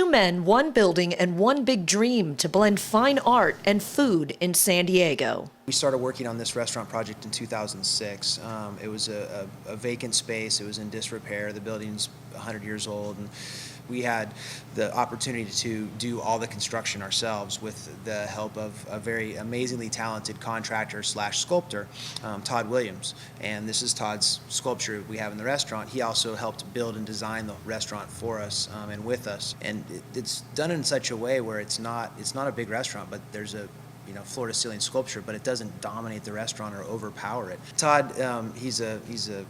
Two men, one building, and one big dream to blend fine art and food in San Diego. We started working on this restaurant project in 2006. It was a vacant space. It was in disrepair. The building's 100 years old, and we had the opportunity to do all the construction ourselves with the help of a very amazingly talented contractor slash sculptor, Todd Williams. And this is Todd's sculpture we have in the restaurant. He also helped build and design the restaurant for us and with us. And it's done in such a way where it's not a big restaurant, but there's a floor-to-ceiling sculpture, but it doesn't dominate the restaurant or overpower it. Todd, he's a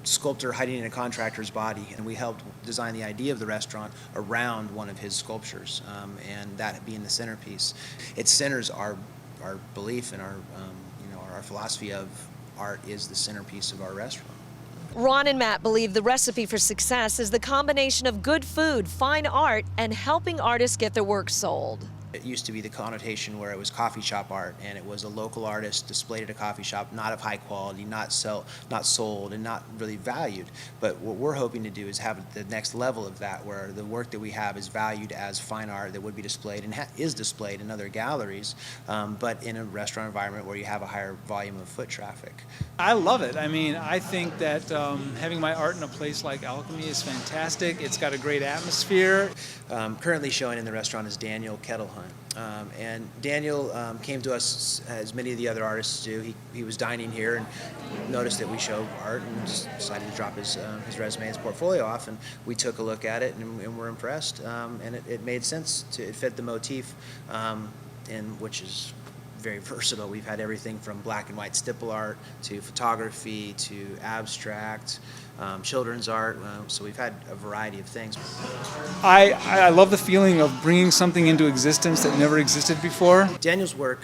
sculptor hiding in a contractor's body, and we helped design the idea of the restaurant around one of his sculptures, and that being the centerpiece. It centers our belief and our philosophy of art is the centerpiece of our restaurant. Ron and Matt believe the recipe for success is the combination of good food, fine art, and helping artists get their work sold. It used to be the connotation where it was coffee shop art, and it was a local artist displayed at a coffee shop, not of high quality, not sold, and not really valued. But what we're hoping to do is have the next level of that, where the work that we have is valued as fine art that would be displayed and is displayed in other galleries, but in a restaurant environment where you have a higher volume of foot traffic. I love it. I mean, I think that having my art in a place like Alchemy is fantastic. It's got a great atmosphere. Currently showing in the restaurant is Daniel Ketelhut. And Daniel came to us as many of the other artists do. He was dining here and noticed that we show art and just decided to drop his resume, his portfolio off, and we took a look at it and were impressed. And it made sense. It fit the motif, which is very versatile. We've had everything from black and white stipple art to photography to abstract, children's art, so we've had a variety of things. I love the feeling of bringing something into existence that never existed before. Daniel's work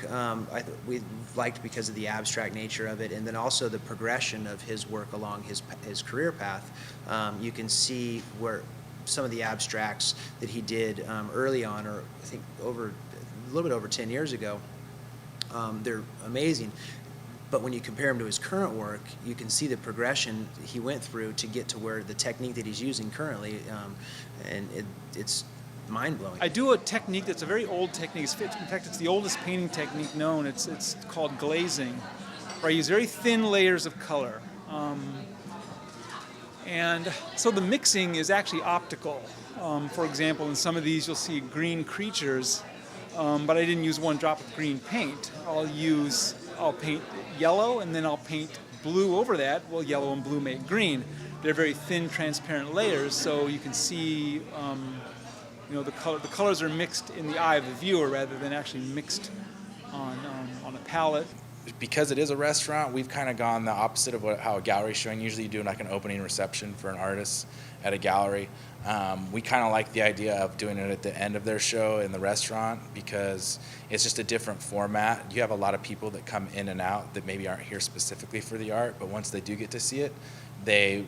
we liked because of the abstract nature of it, and then also the progression of his work along his career path. You can see where some of the abstracts that he did early on, or I think a little bit over 10 years ago, they're amazing, but when you compare him to his current work, you can see the progression he went through to get to where the technique that he's using currently, and it's mind-blowing. I do a technique that's a very old technique. In fact, it's the oldest painting technique known. It's called glazing, where I use very thin layers of color. And so the mixing is actually optical. For example, in some of these you'll see green creatures, but I didn't use one drop of green paint. I'll paint yellow, and then I'll paint blue over that. Well, yellow and blue make green. They're very thin, transparent layers, so you can see, the colors are mixed in the eye of the viewer rather than actually mixed on a palette. Because it is a restaurant, we've kind of gone the opposite of how a gallery is showing. Usually you do like an opening reception for an artist at a gallery. We kind of like the idea of doing it at the end of their show in the restaurant because it's just a different format. You have a lot of people that come in and out that maybe aren't here specifically for the art, but once they do get to see it, they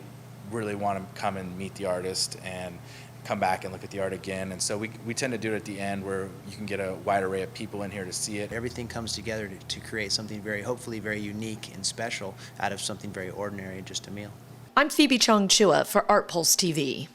really want to come and meet the artist and come back and look at the art again. And so we tend to do it at the end where you can get a wide array of people in here to see it. Everything comes together to create something hopefully very unique and special out of something very ordinary, just a meal. I'm Phoebe Chongchua for Art Pulse TV.